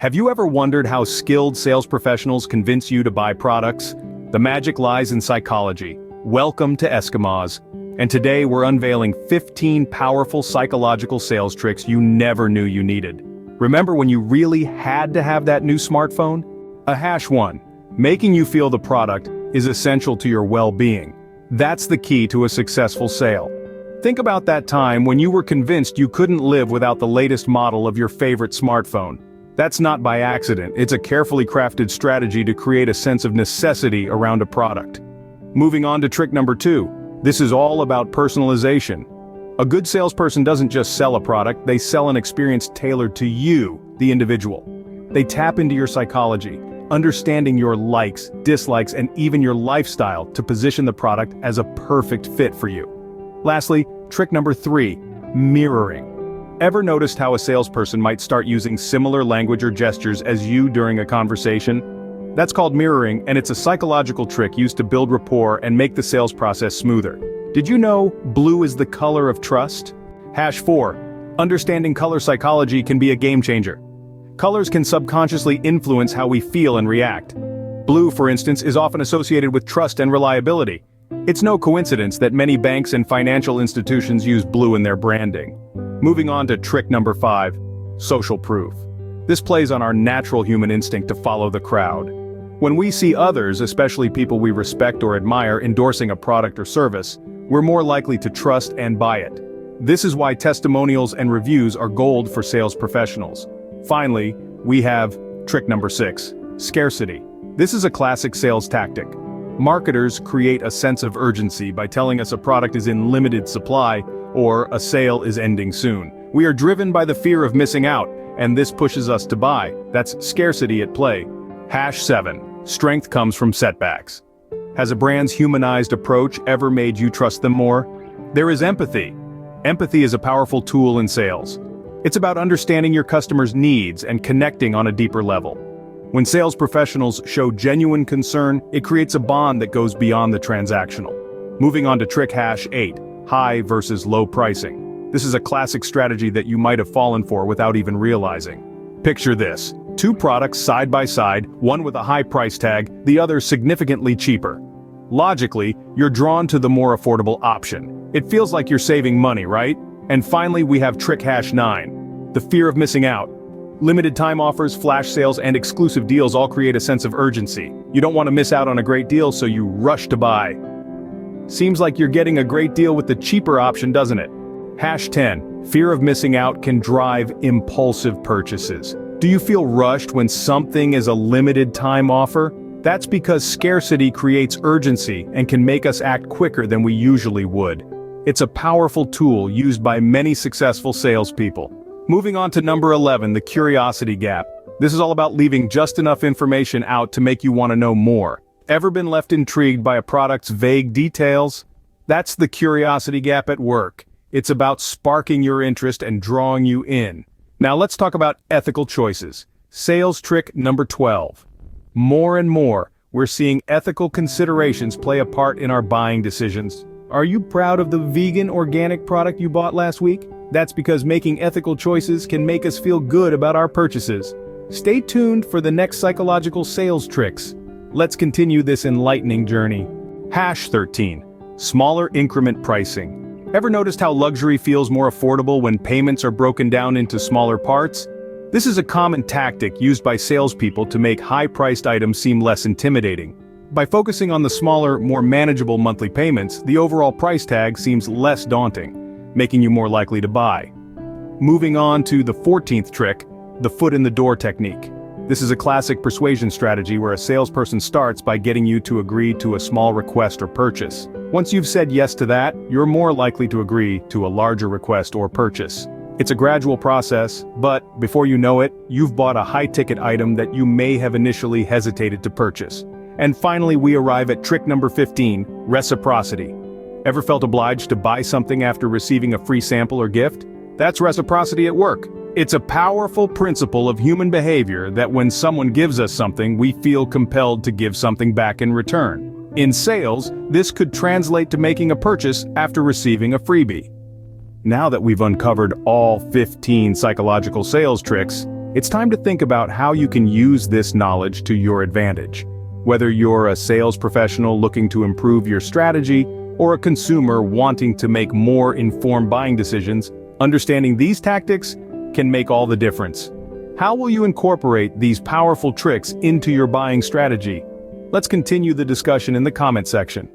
Have you ever wondered how skilled sales professionals convince you to buy products? The magic lies in psychology. Welcome to Eskimos. And today we're unveiling 15 powerful psychological sales tricks you never knew you needed. Remember when you really had to have that new smartphone? #1. Making you feel the product is essential to your well-being. That's the key to a successful sale. Think about that time when you were convinced you couldn't live without the latest model of your favorite smartphone. That's not by accident, it's a carefully crafted strategy to create a sense of necessity around a product. Moving on to trick number 2. This is all about personalization. A good salesperson doesn't just sell a product, they sell an experience tailored to you, the individual. They tap into your psychology, understanding your likes, dislikes, and even your lifestyle to position the product as a perfect fit for you. Lastly, trick number 3, mirroring. Ever noticed how a salesperson might start using similar language or gestures as you during a conversation? That's called mirroring, and it's a psychological trick used to build rapport and make the sales process smoother. Did you know blue is the color of trust? #4. Understanding color psychology can be a game changer. Colors can subconsciously influence how we feel and react. Blue, for instance, is often associated with trust and reliability. It's no coincidence that many banks and financial institutions use blue in their branding. Moving on to trick number 5, social proof. This plays on our natural human instinct to follow the crowd. When we see others, especially people we respect or admire, endorsing a product or service, we're more likely to trust and buy it. This is why testimonials and reviews are gold for sales professionals. Finally, we have trick number 6, scarcity. This is a classic sales tactic. Marketers create a sense of urgency by telling us a product is in limited supply or a sale is ending soon. We are driven by the fear of missing out, and this pushes us to buy. That's scarcity at play. #7. Strength comes from setbacks. Has a brand's humanized approach ever made you trust them more? There is empathy. Empathy is a powerful tool in sales. It's about understanding your customers' needs and connecting on a deeper level. When sales professionals show genuine concern, it creates a bond that goes beyond the transactional. Moving on to trick #8, high versus low pricing. This is a classic strategy that you might have fallen for without even realizing. Picture this: 2 products side by side, one with a high price tag, the other significantly cheaper. Logically, you're drawn to the more affordable option. It feels like you're saving money, right? And finally, we have trick #9, the fear of missing out. Limited time offers, flash sales, and exclusive deals all create a sense of urgency. You don't want to miss out on a great deal, so you rush to buy. Seems like you're getting a great deal with the cheaper option, doesn't it? #10. Fear of missing out can drive impulsive purchases. Do you feel rushed when something is a limited time offer? That's because scarcity creates urgency and can make us act quicker than we usually would. It's a powerful tool used by many successful salespeople. Moving on to number 11, the curiosity gap. This is all about leaving just enough information out to make you want to know more. Ever been left intrigued by a product's vague details? That's the curiosity gap at work. It's about sparking your interest and drawing you in. Now let's talk about ethical choices. Sales trick number 12. More and more, we're seeing ethical considerations play a part in our buying decisions. Are you proud of the vegan organic product you bought last week? That's because making ethical choices can make us feel good about our purchases. Stay tuned for the next psychological sales tricks. Let's continue this enlightening journey. #13. Smaller increment pricing. Ever noticed how luxury feels more affordable when payments are broken down into smaller parts? This is a common tactic used by salespeople to make high-priced items seem less intimidating. By focusing on the smaller, more manageable monthly payments, the overall price tag seems less daunting, making you more likely to buy. Moving on to the 14th trick, the foot in the door technique. This is a classic persuasion strategy where a salesperson starts by getting you to agree to a small request or purchase. Once you've said yes to that, you're more likely to agree to a larger request or purchase. It's a gradual process, but before you know it, you've bought a high-ticket item that you may have initially hesitated to purchase. And finally, we arrive at trick number 15, reciprocity. Ever felt obliged to buy something after receiving a free sample or gift? That's reciprocity at work. It's a powerful principle of human behavior that when someone gives us something, we feel compelled to give something back in return. In sales, this could translate to making a purchase after receiving a freebie. Now that we've uncovered all 15 psychological sales tricks, It's time to think about how you can use this knowledge to your advantage. Whether you're a sales professional looking to improve your strategy, or a consumer wanting to make more informed buying decisions, understanding these tactics can make all the difference. How will you incorporate these powerful tricks into your buying strategy? Let's continue the discussion in the comment section.